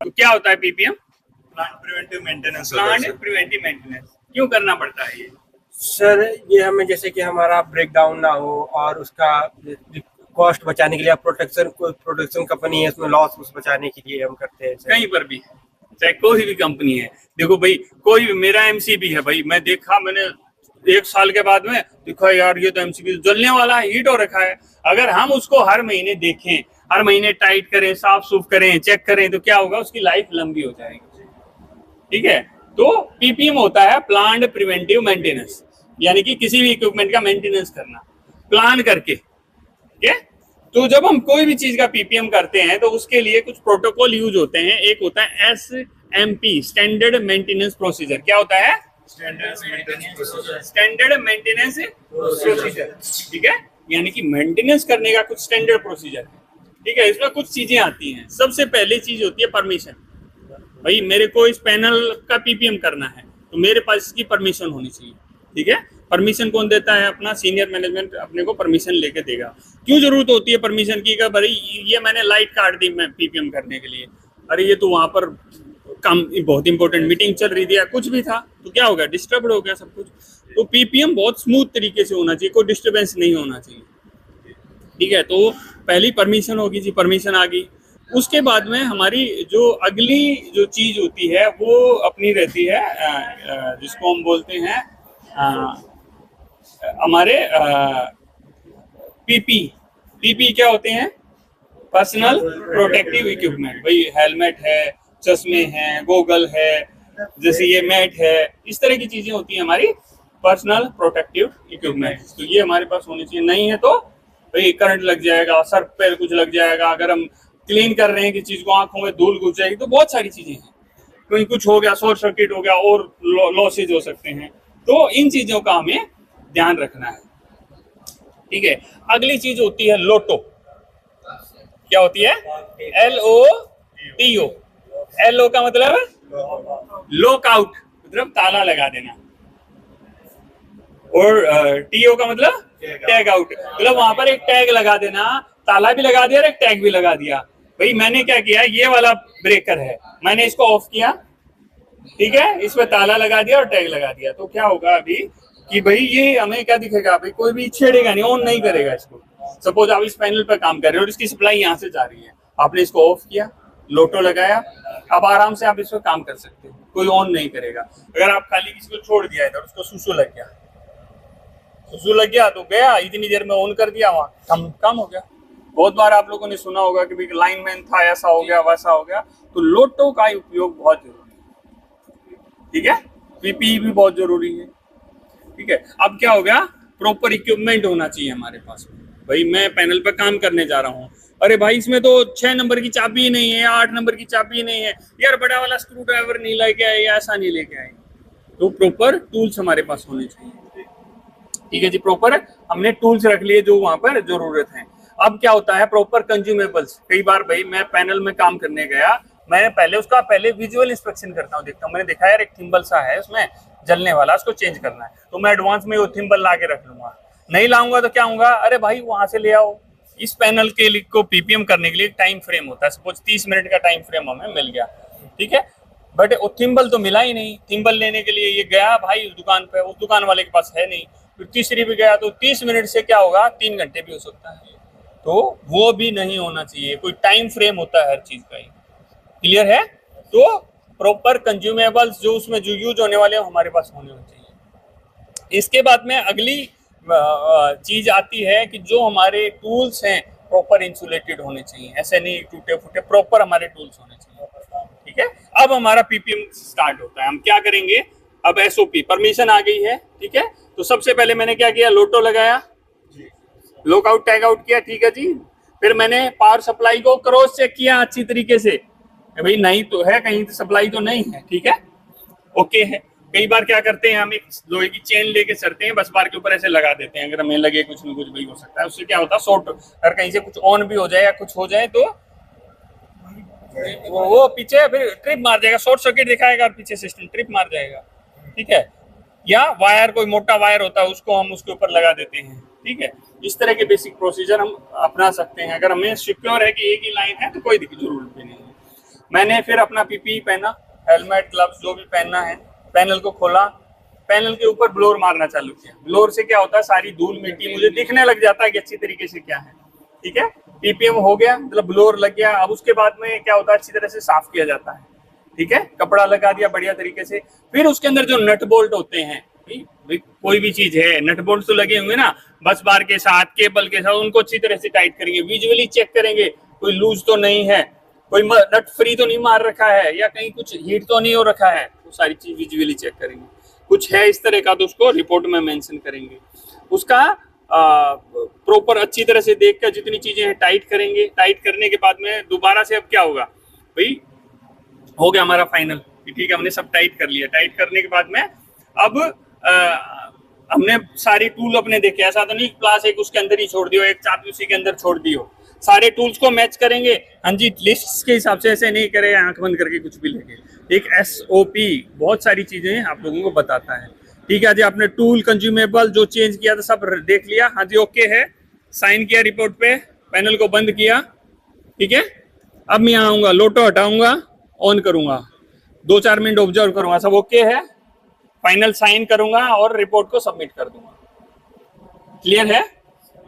तो क्या होता है ppm? Plant preventive maintenance. Plant preventive maintenance क्यों करना पड़ता है ये? सर ये हमें जैसे कि हमारा ब्रेक डाउन ना हो और उसका कॉस्ट बचाने के लिए प्रोडक्शन कंपनी है उसमें लॉस बचाने के लिए हम करते हैं। कहीं पर भी चाहे कोई भी कंपनी है, देखो भाई कोई भी, मेरा एमसीबी है भाई, मैंने 1 साल के बाद में देखा यार ये तो एमसीबी जलने वाला है, हीट हो रखा है। अगर हम उसको हर महीने देखें, हर महीने टाइट करें, साफ सुफ करें, चेक करें, तो क्या होगा, उसकी लाइफ लंबी हो जाएगी। ठीक है, तो पीपीएम होता है प्लांट प्रिवेंटिव मेंटेनेंस, यानी कि किसी भी इक्विपमेंट का मेंटेनेंस करना प्लान करके। ठीक है, तो जब हम कोई भी चीज का पीपीएम करते हैं तो उसके लिए कुछ प्रोटोकॉल यूज होते हैं। एक होता है एसएमपी, स्टैंडर्ड मेंटेनेंस प्रोसीजर। क्या होता है? Standard maintenance procedure. ठीक है, यानी कि मेंटेनेंस करने का कुछ स्टैंडर्ड प्रोसीजर है। ठीक है, इसमें कुछ चीजें आती हैं। सबसे पहले चीज होती है परमिशन। भाई मेरे को इस पैनल का पीपीएम करना है तो मेरे पास इसकी परमिशन होनी चाहिए। ठीक है, परमिशन कौन देता है? अपना सीनियर मैनेजमेंट अपने को परमिशन लेके देगा। क्यों जरूरत होती है परमिशन की? भाई ये मैंने लाइट काट दी मैं पीपीएम करने के लिए, अरे ये तो वहां पर काम बहुत इंपॉर्टेंट मीटिंग चल रही थी या कुछ भी था, तो क्या हो गया, डिस्टर्ब हो गया सब कुछ। तो पीपीएम बहुत स्मूथ तरीके से होना चाहिए, कोई डिस्टर्बेंस नहीं होना चाहिए। ठीक है, तो पहली परमिशन होगी जी, परमिशन आ गई। उसके बाद में हमारी जो अगली जो चीज होती है वो अपनी रहती है, जिसको हम बोलते हैं हमारे पीपी क्या होते हैं? Personal protective equipment. भाई हेलमेट है, चश्मे हैं, गोगल है, जैसे ये मैट है, इस तरह की चीजें होती हैं हमारी पर्सनल प्रोटेक्टिव इक्विपमेंट। तो ये हमारे पास होनी चाहिए। नहीं है तो भाई करंट लग जाएगा, सर पे कुछ लग जाएगा, अगर हम क्लीन कर रहे हैं कि चीज को, आंखों में धूल घुस जाएगी, तो बहुत सारी चीजें हैं। कहीं कुछ हो गया, शॉर्ट सर्किट हो गया और लॉसेज हो सकते हैं। तो इन चीजों का हमें ध्यान रखना है। ठीक है, अगली चीज होती है लोटो। क्या होती है? LOTO। LO का मतलब लॉकआउट, मतलब ताला लगा देना, और TO का मतलब टैग आउट, मतलब वहां पर एक टैग लगा देना, ताला भी लगा दिया और एक टैग भी लगा दिया। भाई मैंने क्या किया, ये वाला ब्रेकर है, मैंने इसको ऑफ किया, ठीक है, इस पे ताला लगा दिया और टैग लगा दिया, तो क्या होगा अभी कि भाई ये हमें क्या दिखेगा, भाई कोई भी छेड़ेगा नहीं, ऑन नहीं करेगा इसको। सपोज आप इस पैनल पर काम कर रहे हो और इसकी सप्लाई यहाँ से जा रही है, आपने इसको ऑफ किया, लोटो लगाया, अब आराम से आप इस पर काम कर सकते हो, कोई ऑन नहीं करेगा। अगर आप खाली किसी को छोड़ दिया इधर, उसको सुसु लग गया तो गया, इतनी देर में ऑन कर दिया, वहां काम हो गया। बहुत बार आप लोगों ने सुना होगा कि भाई लाइनमैन था, ऐसा हो गया वैसा हो गया, तो लोटो का उपयोग बहुत जरूरी है। ठीक है, पीपीई भी बहुत जरूरी है। ठीक है, अब क्या हो गया, प्रॉपर इक्विपमेंट होना चाहिए हमारे पास। भाई मैं पैनल पर काम करने जा रहा हूँ, अरे भाई इसमें तो 6 नंबर की चाबी नहीं है, 8 नंबर की चाबी नहीं है, यार बड़ा वाला स्क्रू ड्राइवर नहीं लेके आए या ऐसा नहीं लेके आए, तो प्रॉपर टूल्स हमारे पास होने चाहिए। ठीक है जी, प्रॉपर हमने टूल्स रख लिए जो वहां पर जरूरत है। अब क्या होता है, प्रॉपर कंज्यूमेबल्स। कई बार भाई मैं पैनल में काम करने गया, मैं पहले विजुअल इंस्पेक्शन करता हूँ, देखता हूँ, मैंने देखा यार एक थिम्बल सा है उसमें जलने वाला, उसको चेंज करना है, तो मैं एडवांस में वो थिम्बल ला के रख लूंगा। नहीं लाऊंगा तो क्या होगा, अरे भाई वहां से ले आओ। इस पैनल के को पीपीएम करने के लिए टाइम फ्रेम होता है, सपोज 30 मिनट का टाइम फ्रेम हमें मिल गया, ठीक है, बट वो थिम्बल तो मिला ही नहीं। थिम्बल लेने के लिए ये गया भाई उस दुकान पे, उस दुकान वाले के पास है नहीं, फिर तीसरी भी गया, तो 30 मिनट से क्या होगा, 3 घंटे भी हो सकता है, तो वो भी नहीं होना चाहिए। कोई टाइम फ्रेम होता है हर चीज का ही, क्लियर है। तो प्रॉपर कंज्यूमेबल्स जो उसमें जो यूज होने वाले हैं हमारे पास होने चाहिए। इसके बाद में अगली चीज आती है कि जो हमारे टूल्स हैं प्रॉपर इंसुलेटेड होने चाहिए, ऐसे नहीं टूटे फूटे, प्रॉपर हमारे टूल्स होने चाहिए। ठीक है, अब हमारा पीपीएम स्टार्ट होता है। हम क्या करेंगे, अब एसओपी परमिशन आ गई है, ठीक है, तो सबसे पहले मैंने क्या किया, लोटो लगाया, लॉकआउट टैग आउट किया, ठीक है जी। फिर मैंने पावर सप्लाई को क्रॉस चेक किया अच्छी तरीके से, भाई नहीं तो है, कहीं सप्लाई तो नहीं है, ठीक है, ओके है। कई बार क्या करते हैं, हम एक लोहे की चेन लेके चलते हैं, बस बार के ऊपर ऐसे लगा देते हैं, अगर हमें लगे कुछ न कुछ भी हो सकता है, उससे क्या होता है शॉर्ट, अगर कहीं से कुछ ऑन भी हो जाए या कुछ हो जाए तो वो पीछे फिर ट्रिप मार जाएगा, शॉर्ट सर्किट दिखाएगा और पीछे सिस्टम ट्रिप मार जाएगा। ठीक है, या वायर, कोई मोटा वायर होता है उसको हम उसके ऊपर लगा देते हैं। ठीक है, इस तरह के बेसिक प्रोसीजर हम अपना सकते हैं। अगर हमें सिक्योर है कि एक ही लाइन है तो कोई जरूरत भी नहीं है। मैंने फिर अपना पीपीई पहना, हेलमेट, ग्लव्स जो भी पहनना है, पैनल को खोला, पैनल के ऊपर ब्लोर मारना चालू किया। ब्लोर से क्या होता है, सारी धूल मिट्टी मुझे दिखने लग जाता है कि अच्छी तरीके से क्या है। ठीक है, पीपीएम हो गया, मतलब ब्लोर लग गया। अब उसके बाद में क्या होता है, अच्छी तरह से साफ किया जाता है। ठीक है, कपड़ा लगा दिया बढ़िया तरीके से। फिर उसके अंदर जो नट बोल्ट होते हैं, कोई भी चीज है, नट बोल्ट तो लगे होंगे ना, बस बार के साथ, केबल के साथ, उनको अच्छी तरह से टाइट करेंगे, विजुअली चेक करेंगे कोई लूज तो नहीं है, कोई नट फ्री तो नहीं मार रखा है, या कहीं कुछ हीट तो नहीं हो रखा है, वो सारी चीज विजुअली चेक करेंगे। कुछ है इस तरह का तो उसको रिपोर्ट में मेंशन करेंगे। उसका प्रॉपर अच्छी तरह से देख कर जितनी चीजें हैं टाइट करेंगे। टाइट करने के बाद में दोबारा से अब क्या होगा भाई, हो गया हमारा फाइनल, ठीक है, हमने सब टाइट कर लिया। टाइट करने के बाद में अब हमने सारी टूल अपने देखे, ऐसा तो नहीं क्लास एक उसके अंदर ही छोड़ दियो, एक चाबी उसी के अंदर छोड़ दियो, सारे टूल्स को मैच करेंगे। हाँ जी, लिस्ट के हिसाब से ऐसे नहीं करे आंख बंद करके कुछ भी लेके। एक SOP बहुत सारी चीजें आप लोगों को बताता है। ठीक है जी, आपने टूल, कंज्यूमेबल जो चेंज किया था सब देख लिया, हाँ जी ओके है, साइन किया रिपोर्ट पे, पैनल को बंद किया। ठीक है, अब मैं आऊंगा, लोटो हटाऊंगा, ऑन करूंगा, 2-4 मिनट ऑब्जर्व करूंगा, सब ओके है, फाइनल साइन करूंगा और रिपोर्ट को सबमिट कर दूंगा। क्लियर है?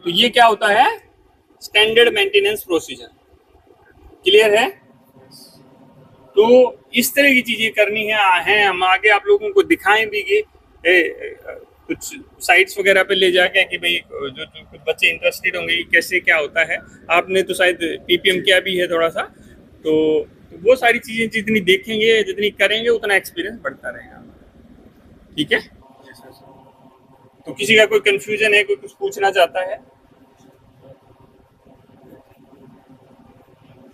तो ये क्या होता है, स्टैंडर्ड मेंटेनेंस प्रोसीजर। क्लियर है? तो इस तरह की चीजें करनी है हम आगे आप लोगों को दिखाएं भी कि कुछ साइट्स वगैरह पे ले जाके कि भाई जो कुछ बच्चे इंटरेस्टेड होंगे कैसे क्या होता है। आपने तो शायद पीपीएम किया भी है थोड़ा सा, तो वो सारी चीजें जितनी देखेंगे, जितनी करेंगे, उतना एक्सपीरियंस बढ़ता रहेगा। ठीक है, तो किसी का कोई कंफ्यूजन है, कोई कुछ पूछना चाहता है?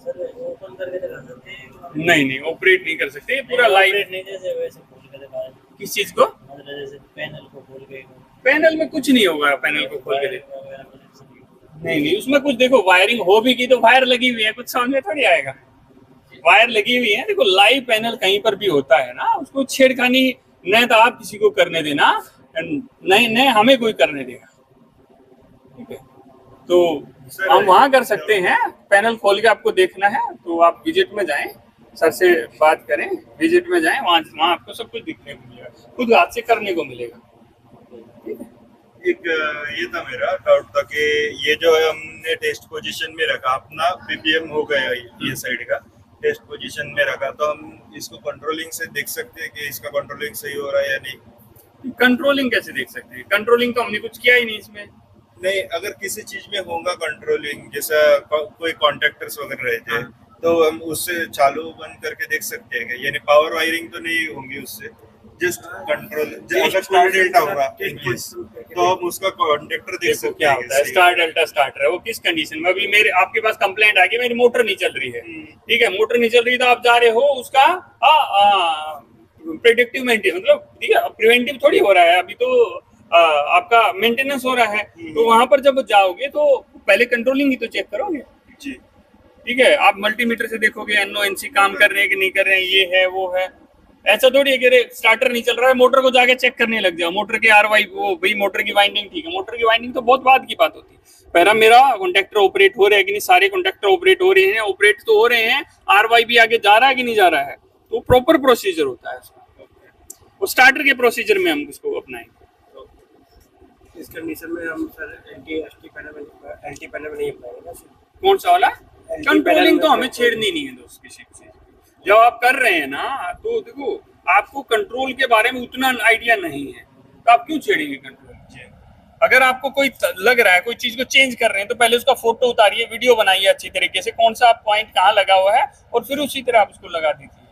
ओपन करके दिखा सकते हैं? नहीं, ऑपरेट नहीं कर सकते, ये पूरा लाइव। नहीं, जैसे वैसे खोल के दिखा, किस चीज को? मतलब जैसे पैनल को खोल के, पैनल में कुछ नहीं होगा, पैनल को खोल के देखो। नहीं, उसमें कुछ देखो, वायरिंग हो भी की तो वायर लगी हुई है, कुछ समझ में थोड़ी आएगा। वायर लगी हुई है, देखो लाइव पैनल कहीं पर भी होता है ना, उसको छेड़खानी न तो आप किसी को करने देना, नहीं हमें कोई करने देगा। ठीक है, तो हम वहां कर सकते हैं, पैनल खोल के आपको देखना है तो आप विजिट में जाएं, सर से बात करें, विजिट में जाएं, वहां आपको सब कुछ दिखने को मिलेगा, खुद हाथ से करने को मिलेगा। एक ये था मेरा डाउट था कि ये जो है हमने टेस्ट पोजीशन में रखा, अपना पीपीएम हो गया ये साइड का टेस्ट पोजीशन में रखा, तो हम इसको कंट्रोलिंग से देख सकते हैं कि इसका कंट्रोलिंग सही हो रहा है या नहीं? कंट्रोलिंग कैसे देख सकते हैं? कंट्रोलिंग तो हमने कुछ किया ही नहीं इसमें। नहीं, अगर किसी चीज में होगा कंट्रोलिंग, जैसा कोई कॉन्टेक्टर्स वगैरह रहते हैं, तो हम उससे चालू बंद करके देख सकते हैं कि यानी पावर वायरिंग तो नहीं होंगी उससे, जस्ट कंट्रोल। अगर कोई डेल्टा होगा तो हम उसका कॉन्टेक्टर देख सकते क्या होता है, स्टार डेल्टा स्टार्टर है, वो किस कंडीशन में, अभी मेरे आपके पास कंप्लेंट आ गई मेरी मोटर नहीं चल रही है, ठीक है, मोटर नहीं चल रही, तो आप जा रहे हो उसका प्रेडिक्टिव मेंटेन, मतलब ठीक है, प्रिवेंटिव थोड़ी हो रहा है, अभी तो आपका मेंटेनेंस हो रहा है, तो वहां पर जब जाओगे तो पहले कंट्रोलिंग ही तो चेक करोगे जी। ठीक है, आप मल्टीमीटर से देखोगे NONC काम कर रहे हैं कि नहीं कर रहे हैं, ये है वो है, ऐसा थोड़ी है कि स्टार्टर नहीं चल रहा है मोटर को जाके चेक करने लग जाओ, मोटर के RY वो भाई मोटर की वाइंडिंग ठीक है, मोटर की वाइंडिंग तो बहुत बाद की बात होती है, पहला मेरा कॉन्टेक्टर ऑपरेट हो रहा है कि नहीं, सारे कॉन्टेक्टर ऑपरेट हो रहे हैं, ऑपरेट तो हो रहे हैं, RY भी आगे जा रहा है कि नहीं जा रहा है, तो प्रॉपर प्रोसीजर होता है उसका, वो स्टार्टर के प्रोसीजर में हम उसको अपनाएंगे। इस कंडीशन में हम सर एंटी पैनल नहीं अपनाएंगे ना? कौन सा वाला? कंट्रोलिंग तो हमें छेड़नी नहीं है दोस्त किसी से। जब आप कर रहे हैं ना, तो देखो आपको कंट्रोल के बारे में उतना आइडिया नहीं है, तो आप क्यों छेड़ेंगे कंट्रोल? अगर आपको कोई लग रहा है कोई चीज को चेंज कर रहे हैं, तो पहले उसका फोटो उतारिए, वीडियो बनाइए अच्छी तरीके से, कौन सा पॉइंट कहाँ लगा हुआ है, और फिर उसी तरह आप उसको लगा दीजिए।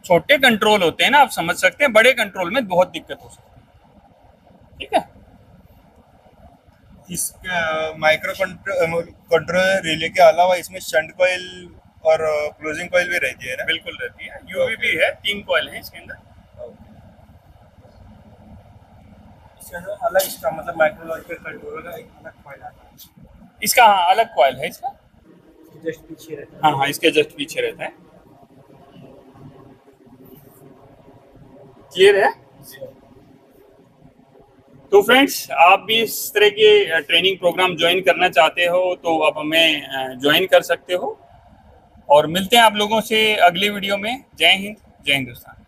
छोटे कंट्रोल होते हैं ना, आप समझ सकते हैं, बड़े कंट्रोल में बहुत दिक्कत हो सकती है। ठीक है, इस माइक्रो कंट्रोलर रिले के अलावा इसमें शंट कॉइल और क्लोजिंग कॉइल भी रहती है ना? बिल्कुल रहती है, यूवी भी है, 3 कॉइल है इसके अंदर। इसका अलग, इसका मतलब माइक्रोलॉजिकल कंट्रोलर का एक अलग कॉइल आता है। इसका हाँ अलग कॉइल है इसका, जस्ट पीछे रहता है। हाँ इसके जस्ट पीछे रहता है। क्लियर है? तो फ्रेंड्स, आप भी इस तरह के ट्रेनिंग प्रोग्राम ज्वाइन करना चाहते हो तो आप हमें ज्वाइन कर सकते हो। और मिलते हैं आप लोगों से अगली वीडियो में। जय हिंद, जय हिंदुस्तान।